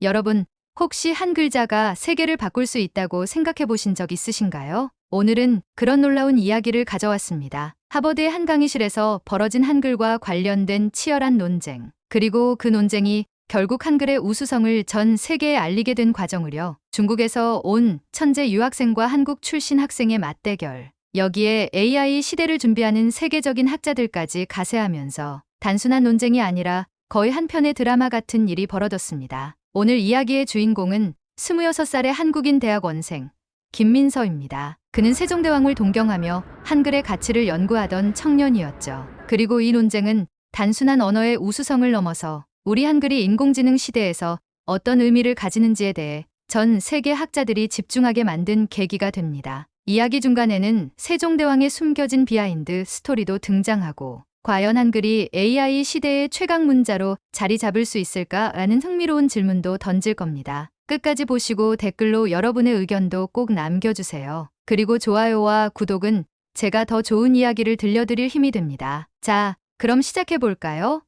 여러분, 혹시 한 글자가 세계를 바꿀 수 있다고 생각해 보신 적 있으신가요? 오늘은 그런 놀라운 이야기를 가져왔습니다. 하버드의 한 강의실에서 벌어진 한글과 관련된 치열한 논쟁, 그리고 그 논쟁이 결국 한글의 우수성을 전 세계에 알리게 된 과정을요. 중국에서 온 천재 유학생과 한국 출신 학생의 맞대결, 여기에 AI 시대를 준비하는 세계적인 학자들까지 가세하면서 단순한 논쟁이 아니라 거의 한 편의 드라마 같은 일이 벌어졌습니다. 오늘 이야기의 주인공은 26살의 한국인 대학원생 김민서입니다. 그는 세종대왕을 동경하며 한글의 가치를 연구하던 청년이었죠. 그리고 이 논쟁은 단순한 언어의 우수성을 넘어서 우리 한글이 인공지능 시대에서 어떤 의미를 가지는지에 대해 전 세계 학자들이 집중하게 만든 계기가 됩니다. 이야기 중간에는 세종대왕의 숨겨진 비하인드 스토리도 등장하고, 과연 한글이 AI 시대의 최강 문자로 자리 잡을 수 있을까라는 흥미로운 질문도 던질 겁니다. 끝까지 보시고 댓글로 여러분의 의견도 꼭 남겨주세요. 그리고 좋아요와 구독은 제가 더 좋은 이야기를 들려드릴 힘이 됩니다. 자, 그럼 시작해볼까요?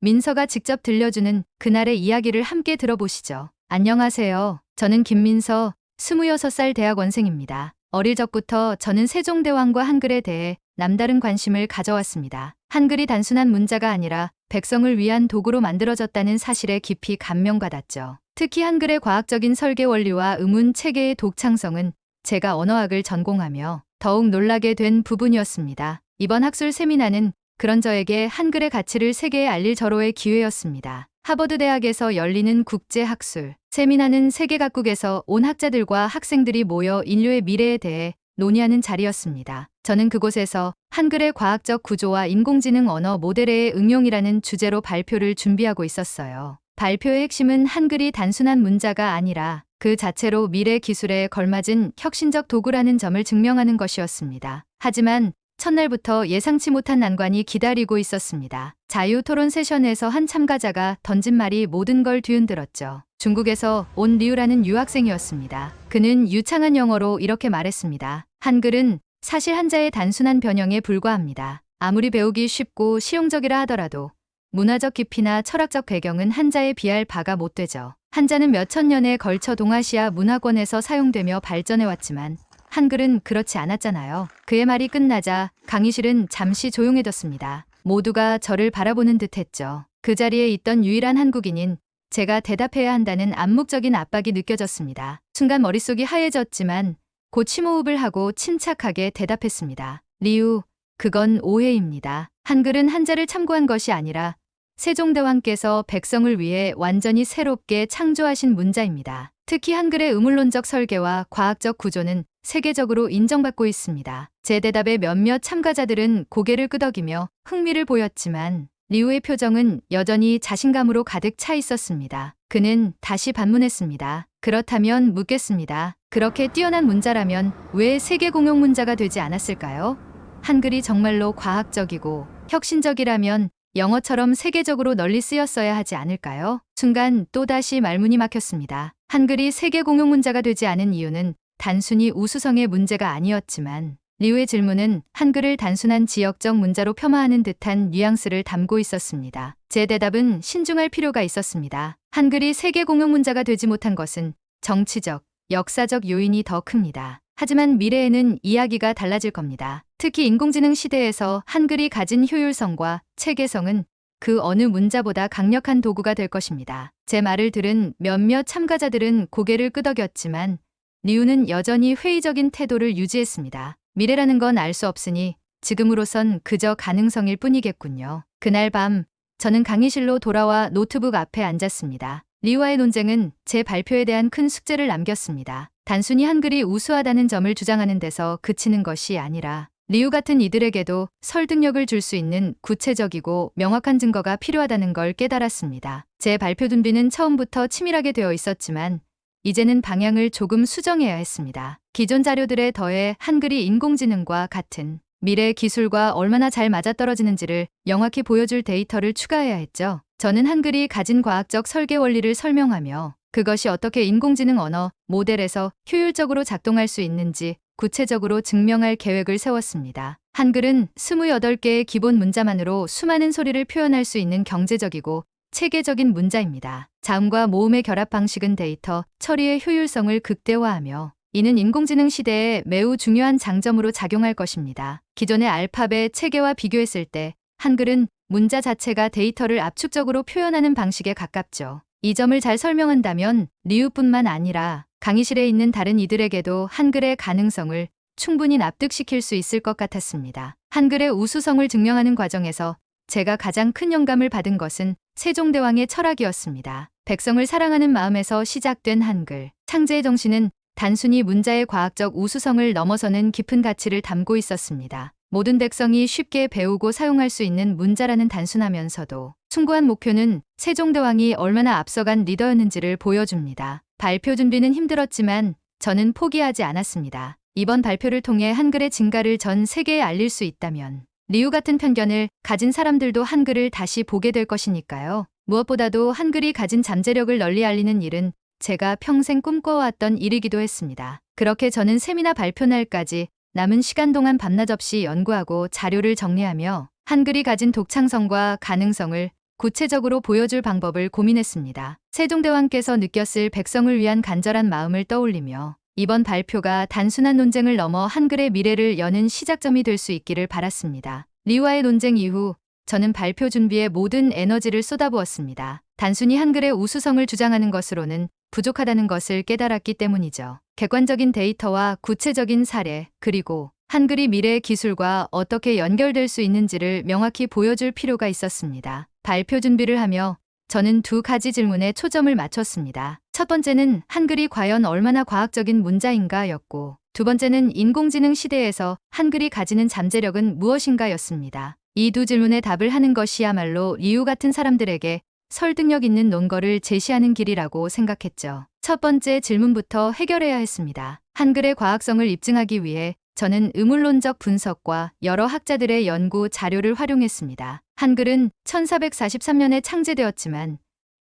민서가 직접 들려주는 그날의 이야기를 함께 들어보시죠. 안녕하세요. 저는 김민서, 26살 대학원생입니다. 어릴 적부터 저는 세종대왕과 한글에 대해 남다른 관심을 가져왔습니다. 한글이 단순한 문자가 아니라 백성을 위한 도구로 만들어졌다는 사실에 깊이 감명받았죠. 특히 한글의 과학적인 설계 원리와 의문 체계의 독창성은 제가 언어학을 전공하며 더욱 놀라게 된 부분이었습니다. 이번 학술 세미나는 그런 저에게 한글의 가치를 세계에 알릴 절호의 기회였습니다. 하버드 대학에서 열리는 국제학술 세미나는 세계 각국에서 온 학자들과 학생들이 모여 인류의 미래에 대해 논의하는 자리였습니다. 저는 그곳에서 한글의 과학적 구조와 인공지능 언어 모델의 응용이라는 주제로 발표를 준비하고 있었어요. 발표의 핵심은 한글이 단순한 문자가 아니라 그 자체로 미래 기술에 걸맞은 혁신적 도구라는 점을 증명하는 것이었습니다. 하지만 첫날부터 예상치 못한 난관이 기다리고 있었습니다. 자유 토론 세션에서 한 참가자가 던진 말이 모든 걸 뒤흔들었죠. 중국에서 온 리우라는 유학생이었습니다. 그는 유창한 영어로 이렇게 말했습니다. 한글은 사실 한자의 단순한 변형에 불과합니다. 아무리 배우기 쉽고 실용적이라 하더라도 문화적 깊이나 철학적 배경은 한자에 비할 바가 못 되죠. 한자는 몇천 년에 걸쳐 동아시아 문화권에서 사용되며 발전해왔지만 한글은 그렇지 않았잖아요. 그의 말이 끝나자 강의실은 잠시 조용해졌습니다. 모두가 저를 바라보는 듯했죠. 그 자리에 있던 유일한 한국인인 제가 대답해야 한다는 암묵적인 압박이 느껴졌습니다. 순간 머릿속이 하얘졌지만 곧 심호흡을 하고 침착하게 대답했습니다. 리우, 그건 오해입니다. 한글은 한자를 참고한 것이 아니라 세종대왕께서 백성을 위해 완전히 새롭게 창조하신 문자입니다. 특히 한글의 의문론적 설계와 과학적 구조는 세계적으로 인정받고 있습니다. 제 대답에 몇몇 참가자들은 고개를 끄덕이며 흥미를 보였지만 리우의 표정은 여전히 자신감으로 가득 차 있었습니다. 그는 다시 반문했습니다. 그렇다면 묻겠습니다. 그렇게 뛰어난 문자라면 왜 세계 공용 문자가 되지 않았을까요? 한글이 정말로 과학적이고 혁신적이라면 영어처럼 세계적으로 널리 쓰였어야 하지 않을까요? 순간 또다시 말문이 막혔습니다. 한글이 세계 공용 문자가 되지 않은 이유는 단순히 우수성의 문제가 아니었지만 리우의 질문은 한글을 단순한 지역적 문자로 폄하하는 듯한 뉘앙스를 담고 있었습니다. 제 대답은 신중할 필요가 있었습니다. 한글이 세계 공용 문자가 되지 못한 것은 정치적, 역사적 요인이 더 큽니다. 하지만 미래에는 이야기가 달라질 겁니다. 특히 인공지능 시대에서 한글이 가진 효율성과 체계성은 그 어느 문자보다 강력한 도구가 될 것입니다. 제 말을 들은 몇몇 참가자들은 고개를 끄덕였지만 리우는 여전히 회의적인 태도를 유지했습니다. 미래라는 건 알 수 없으니 지금으로선 그저 가능성일 뿐이겠군요. 그날 밤 저는 강의실로 돌아와 노트북 앞에 앉았습니다. 리우와의 논쟁은 제 발표에 대한 큰 숙제를 남겼습니다. 단순히 한글이 우수하다는 점을 주장하는 데서 그치는 것이 아니라 리우 같은 이들에게도 설득력을 줄 수 있는 구체적이고 명확한 증거가 필요하다는 걸 깨달았습니다. 제 발표 준비는 처음부터 치밀하게 되어 있었지만 이제는 방향을 조금 수정해야 했습니다. 기존 자료들에 더해 한글이 인공지능과 같은 미래 기술과 얼마나 잘 맞아떨어지는지를 명확히 보여줄 데이터를 추가해야 했죠. 저는 한글이 가진 과학적 설계 원리를 설명하며 그것이 어떻게 인공지능 언어 모델에서 효율적으로 작동할 수 있는지 구체적으로 증명할 계획을 세웠습니다. 한글은 28개의 기본 문자만으로 수많은 소리를 표현할 수 있는 경제적이고 체계적인 문자입니다. 자음과 모음의 결합 방식은 데이터 처리의 효율성을 극대화하며 이는 인공지능 시대에 매우 중요한 장점으로 작용할 것입니다. 기존의 알파벳 체계와 비교했을 때 한글은 문자 자체가 데이터를 압축적으로 표현하는 방식에 가깝죠. 이 점을 잘 설명한다면 리우뿐만 아니라 강의실에 있는 다른 이들에게도 한글의 가능성을 충분히 납득시킬 수 있을 것 같았습니다. 한글의 우수성을 증명하는 과정에서 제가 가장 큰 영감을 받은 것은 세종대왕의 철학이었습니다. 백성을 사랑하는 마음에서 시작된 한글. 창제의 정신은 단순히 문자의 과학적 우수성을 넘어서는 깊은 가치를 담고 있었습니다. 모든 백성이 쉽게 배우고 사용할 수 있는 문자라는 단순하면서도 숭고한 목표는 세종대왕이 얼마나 앞서간 리더였는지를 보여줍니다. 발표 준비는 힘들었지만 저는 포기하지 않았습니다. 이번 발표를 통해 한글의 진가를 전 세계에 알릴 수 있다면 리우 같은 편견을 가진 사람들도 한글을 다시 보게 될 것이니까요. 무엇보다도 한글이 가진 잠재력을 널리 알리는 일은 제가 평생 꿈꿔왔던 일이기도 했습니다. 그렇게 저는 세미나 발표 날까지 남은 시간 동안 밤낮 없이 연구하고 자료를 정리하며 한글이 가진 독창성과 가능성을 구체적으로 보여줄 방법을 고민했습니다. 세종대왕께서 느꼈을 백성을 위한 간절한 마음을 떠올리며 이번 발표가 단순한 논쟁을 넘어 한글의 미래를 여는 시작점이 될 수 있기를 바랐습니다. 리우와의 논쟁 이후 저는 발표 준비에 모든 에너지를 쏟아부었습니다. 단순히 한글의 우수성을 주장하는 것으로는 부족하다는 것을 깨달았기 때문이죠. 객관적인 데이터와 구체적인 사례, 그리고 한글이 미래의 기술과 어떻게 연결될 수 있는지를 명확히 보여줄 필요가 있었습니다. 발표 준비를 하며 저는 두 가지 질문에 초점을 맞췄습니다. 첫 번째는 한글이 과연 얼마나 과학적인 문자인가 였고, 두 번째는 인공지능 시대에서 한글이 가지는 잠재력은 무엇인가 였습니다. 이 두 질문에 답을 하는 것이야말로 리우 같은 사람들에게 설득력 있는 논거를 제시하는 길이라고 생각했죠. 첫 번째 질문부터 해결해야 했습니다. 한글의 과학성을 입증하기 위해 저는 의문론적 분석과 여러 학자들의 연구 자료를 활용했습니다. 한글은 1443년에 창제되었지만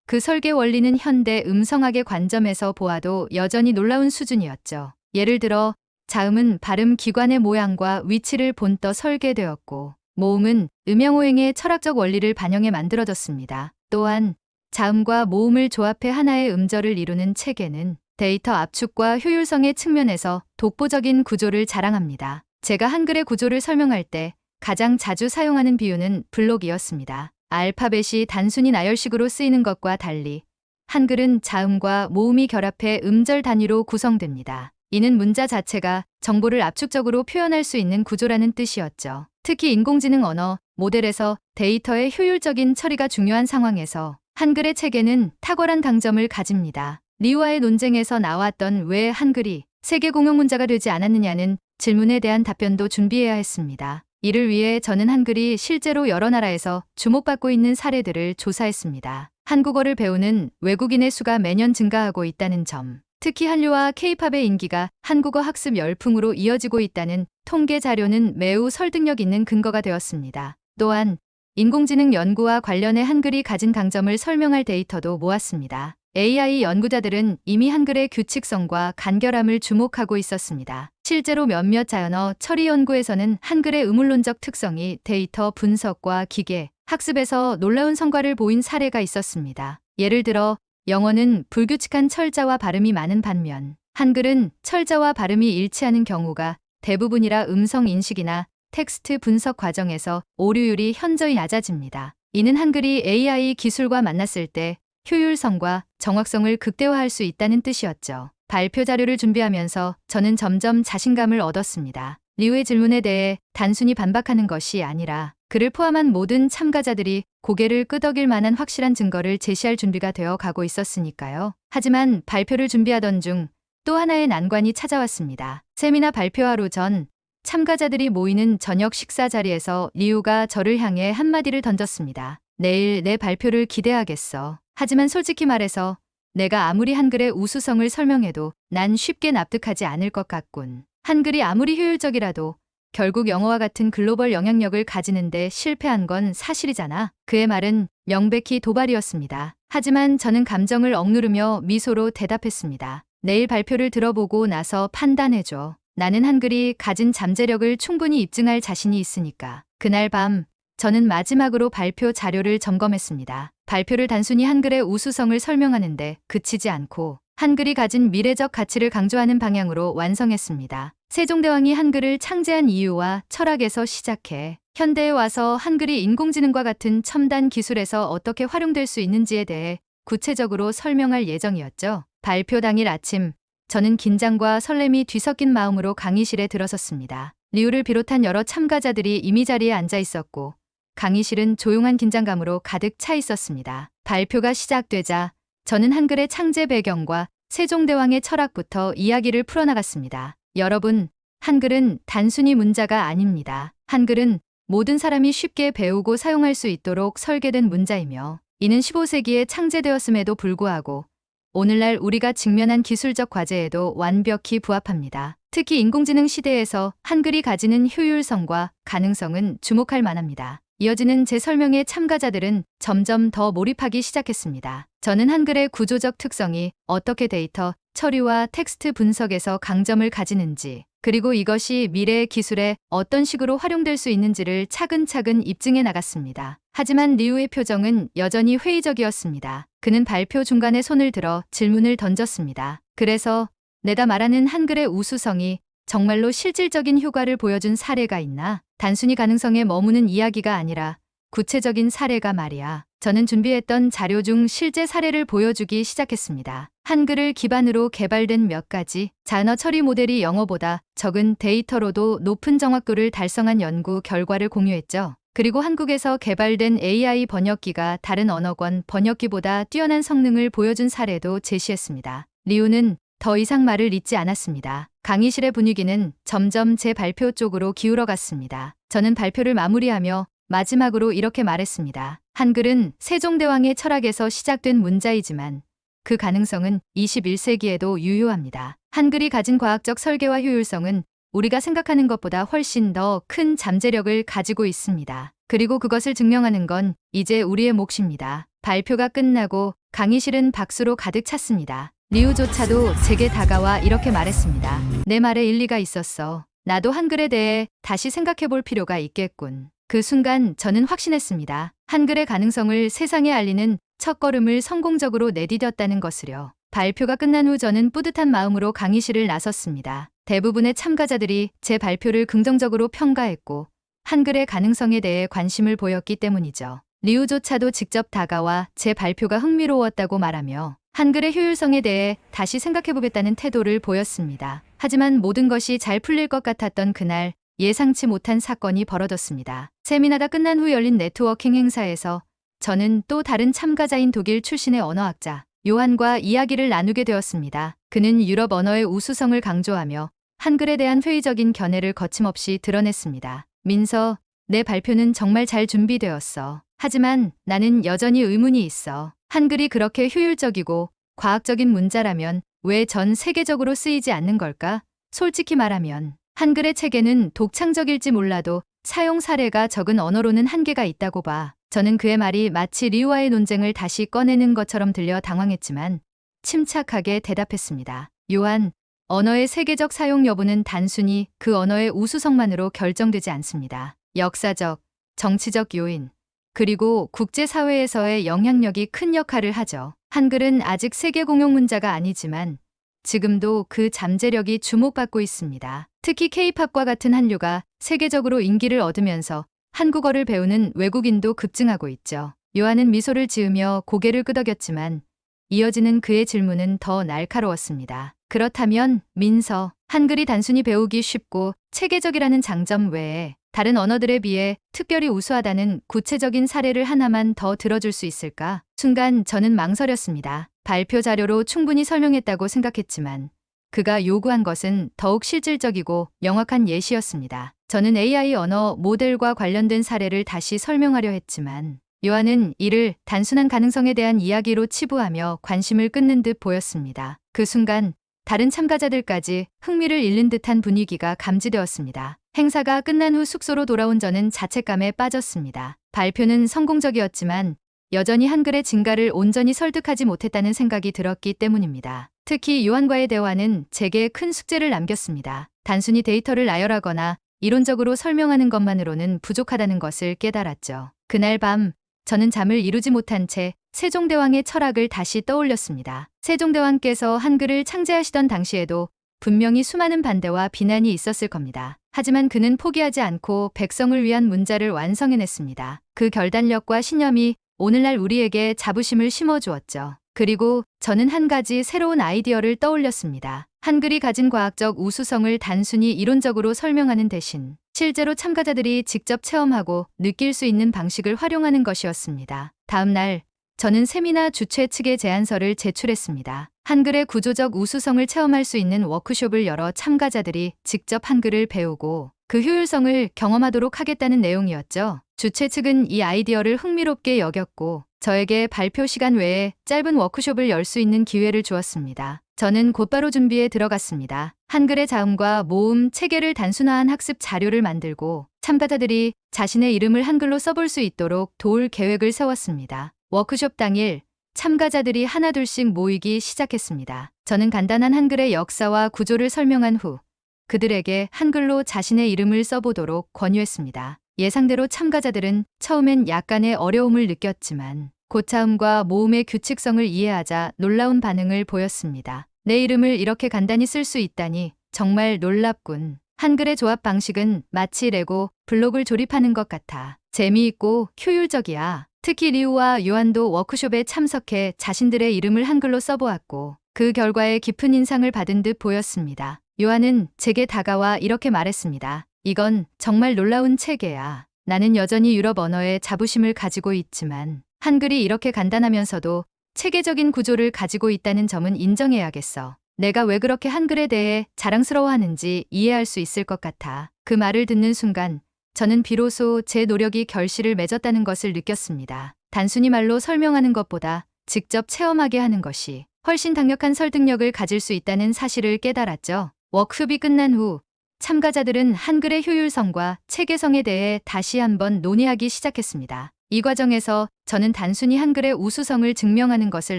그 설계 원리는 현대 음성학의 관점에서 보아도 여전히 놀라운 수준이었죠. 예를 들어 자음은 발음 기관의 모양과 위치를 본떠 설계되었고, 모음은 음영오행의 철학적 원리를 반영해 만들어졌습니다. 또한 자음과 모음을 조합해 하나의 음절을 이루는 체계는 데이터 압축과 효율성의 측면에서 독보적인 구조를 자랑합니다. 제가 한글의 구조를 설명할 때 가장 자주 사용하는 비유는 블록이었습니다. 알파벳이 단순히 나열식으로 쓰이는 것과 달리 한글은 자음과 모음이 결합해 음절 단위로 구성됩니다. 이는 문자 자체가 정보를 압축적으로 표현할 수 있는 구조라는 뜻이었죠. 특히 인공지능 언어 모델에서 데이터의 효율적인 처리가 중요한 상황에서 한글의 체계는 탁월한 강점을 가집니다. 리우와의 논쟁에서 나왔던 왜 한글이 세계 공용 문자가 되지 않았느냐는 질문에 대한 답변도 준비해야 했습니다. 이를 위해 저는 한글이 실제로 여러 나라에서 주목받고 있는 사례들을 조사했습니다. 한국어를 배우는 외국인의 수가 매년 증가하고 있다는 점, 특히 한류와 케이팝의 인기가 한국어 학습 열풍으로 이어지고 있다는 통계 자료는 매우 설득력 있는 근거가 되었습니다. 또한 인공지능 연구와 관련해 한글이 가진 강점을 설명할 데이터도 모았습니다. AI 연구자들은 이미 한글의 규칙성과 간결함을 주목하고 있었습니다. 실제로 몇몇 자연어 처리 연구에서는 한글의 의문론적 특성이 데이터 분석과 기계, 학습에서 놀라운 성과를 보인 사례가 있었습니다. 예를 들어 영어는 불규칙한 철자와 발음이 많은 반면 한글은 철자와 발음이 일치하는 경우가 대부분이라 음성 인식이나 텍스트 분석 과정에서 오류율이 현저히 낮아집니다. 이는 한글이 AI 기술과 만났을 때 효율성과 정확성을 극대화할 수 있다는 뜻이었죠. 발표 자료를 준비하면서 저는 점점 자신감을 얻었습니다. 리우의 질문에 대해 단순히 반박하는 것이 아니라 그를 포함한 모든 참가자들이 고개를 끄덕일 만한 확실한 증거를 제시할 준비가 되어 가고 있었으니까요. 하지만 발표를 준비하던 중 또 하나의 난관이 찾아왔습니다. 세미나 발표 하루 전 참가자들이 모이는 저녁 식사 자리에서 리우가 저를 향해 한마디를 던졌습니다. 내일 내 발표를 기대하겠어. 하지만 솔직히 말해서 내가 아무리 한글의 우수성을 설명해도 난 쉽게 납득하지 않을 것 같군. 한글이 아무리 효율적이라도 결국 영어와 같은 글로벌 영향력을 가지는데 실패한 건 사실이잖아. 그의 말은 명백히 도발이었습니다. 하지만 저는 감정을 억누르며 미소로 대답했습니다. 내일 발표를 들어보고 나서 판단해줘. 나는 한글이 가진 잠재력을 충분히 입증할 자신이 있으니까. 그날 밤 저는 마지막으로 발표 자료를 점검했습니다. 발표를 단순히 한글의 우수성을 설명하는데 그치지 않고 한글이 가진 미래적 가치를 강조하는 방향으로 완성했습니다. 세종대왕이 한글을 창제한 이유와 철학에서 시작해 현대에 와서 한글이 인공지능과 같은 첨단 기술에서 어떻게 활용될 수 있는지에 대해 구체적으로 설명할 예정이었죠. 발표 당일 아침, 저는 긴장과 설렘이 뒤섞인 마음으로 강의실에 들어섰습니다. 리우를 비롯한 여러 참가자들이 이미 자리에 앉아 있었고 강의실은 조용한 긴장감으로 가득 차 있었습니다. 발표가 시작되자 저는 한글의 창제 배경과 세종대왕의 철학부터 이야기를 풀어나갔습니다. 여러분, 한글은 단순히 문자가 아닙니다. 한글은 모든 사람이 쉽게 배우고 사용할 수 있도록 설계된 문자이며 이는 15세기에 창제되었음에도 불구하고 오늘날 우리가 직면한 기술적 과제에도 완벽히 부합합니다. 특히 인공지능 시대에서 한글이 가지는 효율성과 가능성은 주목할 만합니다. 이어지는 제 설명에 참가자들은 점점 더 몰입하기 시작했습니다. 저는 한글의 구조적 특성이 어떻게 데이터, 처리와 텍스트 분석에서 강점을 가지는지, 그리고 이것이 미래의 기술에 어떤 식으로 활용될 수 있는지를 차근차근 입증해 나갔습니다. 하지만 리우의 표정은 여전히 회의적이었습니다. 그는 발표 중간에 손을 들어 질문을 던졌습니다. 그래서 내가 말하는 한글의 우수성이 정말로 실질적인 효과를 보여준 사례가 있나? 단순히 가능성에 머무는 이야기가 아니라 구체적인 사례가 말이야. 저는 준비했던 자료 중 실제 사례를 보여주기 시작했습니다. 한글을 기반으로 개발된 몇 가지 단어 처리 모델이 영어보다 적은 데이터로도 높은 정확도를 달성한 연구 결과를 공유했죠. 그리고 한국에서 개발된 AI 번역기가 다른 언어권 번역기보다 뛰어난 성능을 보여준 사례도 제시했습니다. 리우는 더 이상 말을 잇지 않았습니다. 강의실의 분위기는 점점 제 발표 쪽으로 기울어 갔습니다. 저는 발표를 마무리하며 마지막으로 이렇게 말했습니다. 한글은 세종대왕의 철학에서 시작된 문자이지만 그 가능성은 21세기에도 유효합니다. 한글이 가진 과학적 설계와 효율성은 우리가 생각하는 것보다 훨씬 더 큰 잠재력을 가지고 있습니다. 그리고 그것을 증명하는 건 이제 우리의 몫입니다. 발표가 끝나고 강의실은 박수로 가득 찼습니다. 리우조차도 제게 다가와 이렇게 말했습니다. 내 말에 일리가 있었어. 나도 한글에 대해 다시 생각해 볼 필요가 있겠군. 그 순간 저는 확신했습니다. 한글의 가능성을 세상에 알리는 첫걸음을 성공적으로 내디뎠다는 것을요. 발표가 끝난 후 저는 뿌듯한 마음으로 강의실을 나섰습니다. 대부분의 참가자들이 제 발표를 긍정적으로 평가했고 한글의 가능성에 대해 관심을 보였기 때문이죠. 리우조차도 직접 다가와 제 발표가 흥미로웠다고 말하며 한글의 효율성에 대해 다시 생각해보겠다는 태도를 보였습니다. 하지만 모든 것이 잘 풀릴 것 같았던 그날 예상치 못한 사건이 벌어졌습니다. 세미나가 끝난 후 열린 네트워킹 행사에서 저는 또 다른 참가자인 독일 출신의 언어학자 요한과 이야기를 나누게 되었습니다. 그는 유럽 언어의 우수성을 강조하며 한글에 대한 회의적인 견해를 거침없이 드러냈습니다. 민서, 내 발표는 정말 잘 준비되었어. 하지만 나는 여전히 의문이 있어. 한글이 그렇게 효율적이고 과학적인 문자라면 왜 전 세계적으로 쓰이지 않는 걸까? 솔직히 말하면 한글의 체계는 독창적일지 몰라도 사용 사례가 적은 언어로는 한계가 있다고 봐. 저는 그의 말이 마치 리우와의 논쟁을 다시 꺼내는 것처럼 들려 당황했지만 침착하게 대답했습니다. 요한, 언어의 세계적 사용 여부는 단순히 그 언어의 우수성만으로 결정되지 않습니다. 역사적, 정치적 요인, 그리고 국제사회에서의 영향력이 큰 역할을 하죠. 한글은 아직 세계 공용 문자가 아니지만 지금도 그 잠재력이 주목받고 있습니다. 특히 K-팝과 같은 한류가 세계적으로 인기를 얻으면서 한국어를 배우는 외국인도 급증하고 있죠. 요한은 미소를 지으며 고개를 끄덕였지만 이어지는 그의 질문은 더 날카로웠습니다. 그렇다면 민서, 한글이 단순히 배우기 쉽고 체계적이라는 장점 외에 다른 언어들에 비해 특별히 우수하다는 구체적인 사례를 하나만 더 들어줄 수 있을까? 순간 저는 망설였습니다. 발표 자료로 충분히 설명했다고 생각했지만 그가 요구한 것은 더욱 실질적이고 명확한 예시였습니다. 저는 AI 언어 모델과 관련된 사례를 다시 설명하려 했지만 요한은 이를 단순한 가능성에 대한 이야기로 치부하며 관심을 끊는 듯 보였습니다. 그 순간 다른 참가자들까지 흥미를 잃는 듯한 분위기가 감지되었습니다. 행사가 끝난 후 숙소로 돌아온 저는 자책감에 빠졌습니다. 발표는 성공적이었지만 여전히 한글의 진가를 온전히 설득하지 못했다는 생각이 들었기 때문입니다. 특히 요한과의 대화는 제게 큰 숙제를 남겼습니다. 단순히 데이터를 나열하거나 이론적으로 설명하는 것만으로는 부족하다는 것을 깨달았죠. 그날 밤 저는 잠을 이루지 못한 채 세종대왕의 철학을 다시 떠올렸습니다. 세종대왕께서 한글을 창제하시던 당시에도 분명히 수많은 반대와 비난이 있었을 겁니다. 하지만 그는 포기하지 않고 백성을 위한 문자를 완성해냈습니다. 그 결단력과 신념이 오늘날 우리에게 자부심을 심어주었죠. 그리고 저는 한 가지 새로운 아이디어를 떠올렸습니다. 한글이 가진 과학적 우수성을 단순히 이론적으로 설명하는 대신 실제로 참가자들이 직접 체험하고 느낄 수 있는 방식을 활용하는 것이었습니다. 다음 날 저는 세미나 주최 측에 제안서를 제출했습니다. 한글의 구조적 우수성을 체험할 수 있는 워크숍을 열어 참가자들이 직접 한글을 배우고 그 효율성을 경험하도록 하겠다는 내용이었죠. 주최 측은 이 아이디어를 흥미롭게 여겼고 저에게 발표 시간 외에 짧은 워크숍을 열 수 있는 기회를 주었습니다. 저는 곧바로 준비에 들어갔습니다. 한글의 자음과 모음, 체계를 단순화한 학습 자료를 만들고 참가자들이 자신의 이름을 한글로 써볼 수 있도록 도울 계획을 세웠습니다. 워크숍 당일 참가자들이 하나둘씩 모이기 시작했습니다. 저는 간단한 한글의 역사와 구조를 설명한 후 그들에게 한글로 자신의 이름을 써보도록 권유했습니다. 예상대로 참가자들은 처음엔 약간의 어려움을 느꼈지만 고차음과 모음의 규칙성을 이해하자 놀라운 반응을 보였습니다. 내 이름을 이렇게 간단히 쓸 수 있다니 정말 놀랍군. 한글의 조합 방식은 마치 레고 블록을 조립하는 것 같아 재미있고 효율적이야. 특히 리우와 요한도 워크숍에 참석해 자신들의 이름을 한글로 써보았고 그 결과에 깊은 인상을 받은 듯 보였습니다. 요한은 제게 다가와 이렇게 말했습니다. 이건 정말 놀라운 체계야. 나는 여전히 유럽 언어에 자부심을 가지고 있지만 한글이 이렇게 간단하면서도 체계적인 구조를 가지고 있다는 점은 인정해야겠어. 내가 왜 그렇게 한글에 대해 자랑스러워하는지 이해할 수 있을 것 같아. 그 말을 듣는 순간 저는 비로소 제 노력이 결실을 맺었다는 것을 느꼈습니다. 단순히 말로 설명하는 것보다 직접 체험하게 하는 것이 훨씬 강력한 설득력을 가질 수 있다는 사실을 깨달았죠. 워크숍이 끝난 후 참가자들은 한글의 효율성과 체계성에 대해 다시 한번 논의하기 시작했습니다. 이 과정에서 저는 단순히 한글의 우수성을 증명하는 것을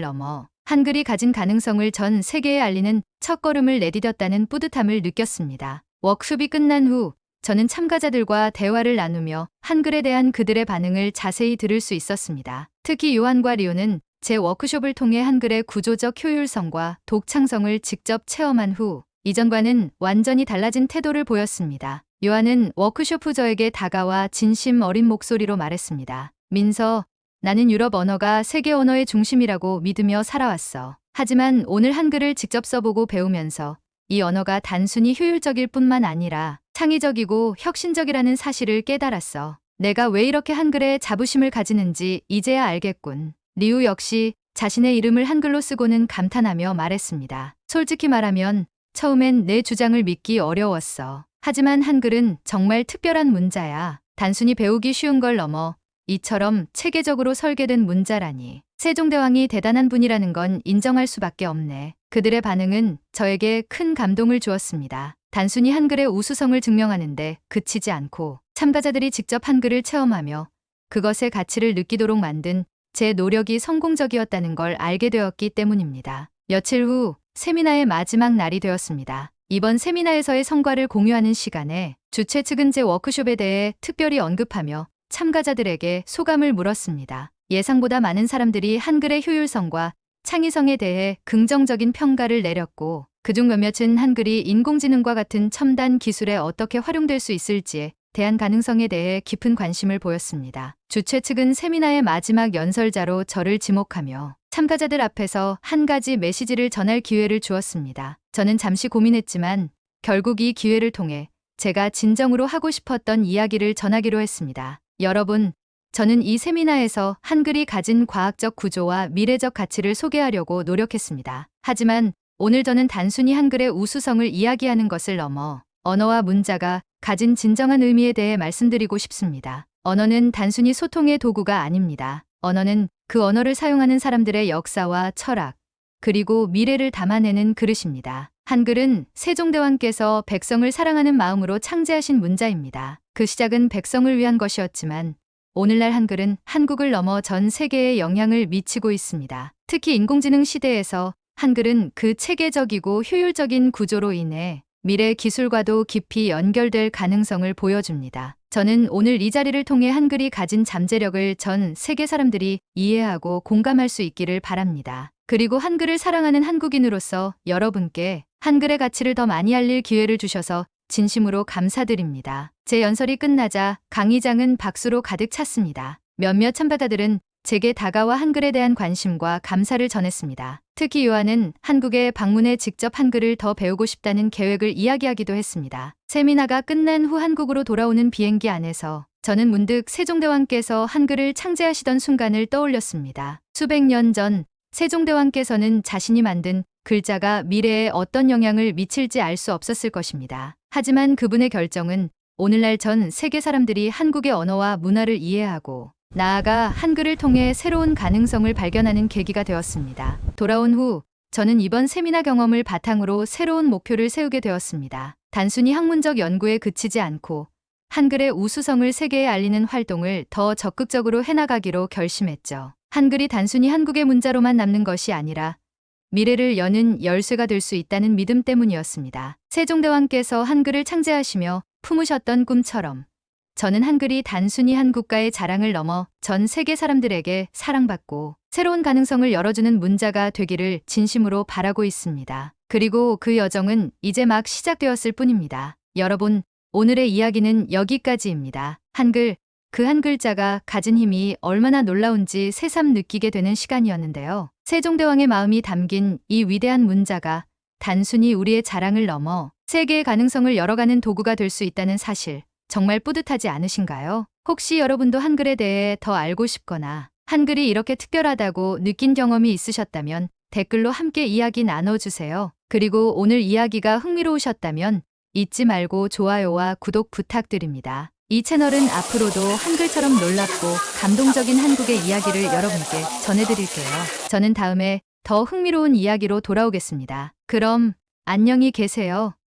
넘어 한글이 가진 가능성을 전 세계에 알리는 첫걸음을 내디뎠다는 뿌듯함을 느꼈습니다. 워크숍이 끝난 후 저는 참가자들과 대화를 나누며 한글에 대한 그들의 반응을 자세히 들을 수 있었습니다. 특히 요한과 리오는 제 워크숍을 통해 한글의 구조적 효율성과 독창성을 직접 체험한 후 이전과는 완전히 달라진 태도를 보였습니다. 요한은 워크숍 후 저에게 다가와 진심 어린 목소리로 말했습니다. 민서, 나는 유럽 언어가 세계 언어의 중심이라고 믿으며 살아왔어. 하지만 오늘 한글을 직접 써보고 배우면서 이 언어가 단순히 효율적일 뿐만 아니라 창의적이고 혁신적이라는 사실을 깨달았어. 내가 왜 이렇게 한글에 자부심을 가지는지 이제야 알겠군. 리우 역시 자신의 이름을 한글로 쓰고는 감탄하며 말했습니다. 솔직히 말하면 처음엔 내 주장을 믿기 어려웠어. 하지만 한글은 정말 특별한 문자야. 단순히 배우기 쉬운 걸 넘어 이처럼 체계적으로 설계된 문자라니. 세종대왕이 대단한 분이라는 건 인정할 수밖에 없네. 그들의 반응은 저에게 큰 감동을 주었습니다. 단순히 한글의 우수성을 증명하는데 그치지 않고 참가자들이 직접 한글을 체험하며 그것의 가치를 느끼도록 만든 제 노력이 성공적이었다는 걸 알게 되었기 때문입니다. 며칠 후 세미나의 마지막 날이 되었습니다. 이번 세미나에서의 성과를 공유하는 시간에 주최 측은 제 워크숍에 대해 특별히 언급하며 참가자들에게 소감을 물었습니다. 예상보다 많은 사람들이 한글의 효율성과 창의성에 대해 긍정적인 평가를 내렸고 그중 몇몇은 한글이 인공지능과 같은 첨단 기술에 어떻게 활용될 수 있을지에 대한 가능성에 대해 깊은 관심을 보였습니다. 주최 측은 세미나의 마지막 연설자로 저를 지목하며 참가자들 앞에서 한 가지 메시지를 전할 기회를 주었습니다. 저는 잠시 고민했지만 결국 이 기회를 통해 제가 진정으로 하고 싶었던 이야기를 전하기로 했습니다. 여러분, 저는 이 세미나에서 한글이 가진 과학적 구조와 미래적 가치를 소개하려고 노력했습니다. 하지만 오늘 저는 단순히 한글의 우수성을 이야기하는 것을 넘어 언어와 문자가 가진 진정한 의미에 대해 말씀드리고 싶습니다. 언어는 단순히 소통의 도구가 아닙니다. 언어는 그 언어를 사용하는 사람들의 역사와 철학, 그리고 미래를 담아내는 그릇입니다. 한글은 세종대왕께서 백성을 사랑하는 마음으로 창제하신 문자입니다. 그 시작은 백성을 위한 것이었지만 오늘날 한글은 한국을 넘어 전 세계에 영향을 미치고 있습니다. 특히 인공지능 시대에서 한글은 그 체계적이고 효율적인 구조로 인해 미래 기술과도 깊이 연결될 가능성을 보여줍니다. 저는 오늘 이 자리를 통해 한글이 가진 잠재력을 전 세계 사람들이 이해하고 공감할 수 있기를 바랍니다. 그리고 한글을 사랑하는 한국인으로서 여러분께 한글의 가치를 더 많이 알릴 기회를 주셔서 진심으로 감사드립니다. 제 연설이 끝나자 강의장은 박수로 가득 찼습니다. 몇몇 참가자들은 제게 다가와 한글에 대한 관심과 감사를 전했습니다. 특히 요한은 한국에 방문해 직접 한글을 더 배우고 싶다는 계획을 이야기하기도 했습니다. 세미나가 끝난 후 한국으로 돌아오는 비행기 안에서 저는 문득 세종대왕께서 한글을 창제하시던 순간을 떠올렸습니다. 수백 년 전 세종대왕께서는 자신이 만든 글자가 미래에 어떤 영향을 미칠지 알 수 없었을 것입니다. 하지만 그분의 결정은 오늘날 전 세계 사람들이 한국의 언어와 문화를 이해하고 나아가 한글을 통해 새로운 가능성을 발견하는 계기가 되었습니다. 돌아온 후 저는 이번 세미나 경험을 바탕으로 새로운 목표를 세우게 되었습니다. 단순히 학문적 연구에 그치지 않고 한글의 우수성을 세계에 알리는 활동을 더 적극적으로 해나가기로 결심했죠. 한글이 단순히 한국의 문자로만 남는 것이 아니라 미래를 여는 열쇠가 될 수 있다는 믿음 때문이었습니다. 세종대왕께서 한글을 창제하시며 품으셨던 꿈처럼 저는 한글이 단순히 한 국가의 자랑을 넘어 전 세계 사람들에게 사랑받고 새로운 가능성을 열어주는 문자가 되기를 진심으로 바라고 있습니다. 그리고 그 여정은 이제 막 시작되었을 뿐입니다. 여러분, 오늘의 이야기는 여기까지입니다. 한글, 그 한 글자가 가진 힘이 얼마나 놀라운지 새삼 느끼게 되는 시간이었는데요. 세종대왕의 마음이 담긴 이 위대한 문자가 단순히 우리의 자랑을 넘어 세계의 가능성을 열어가는 도구가 될 수 있다는 사실, 정말 뿌듯하지 않으신가요? 혹시 여러분도 한글에 대해 더 알고 싶거나 한글이 이렇게 특별하다고 느낀 경험이 있으셨다면 댓글로 함께 이야기 나눠주세요. 그리고 오늘 이야기가 흥미로우셨다면 잊지 말고 좋아요와 구독 부탁드립니다. 이 채널은 앞으로도 한글처럼 놀랍고 감동적인 한국의 이야기를 여러분께 전해드릴게요. 저는 다음에 더 흥미로운 이야기로 돌아오겠습니다. 그럼 안녕히 계세요.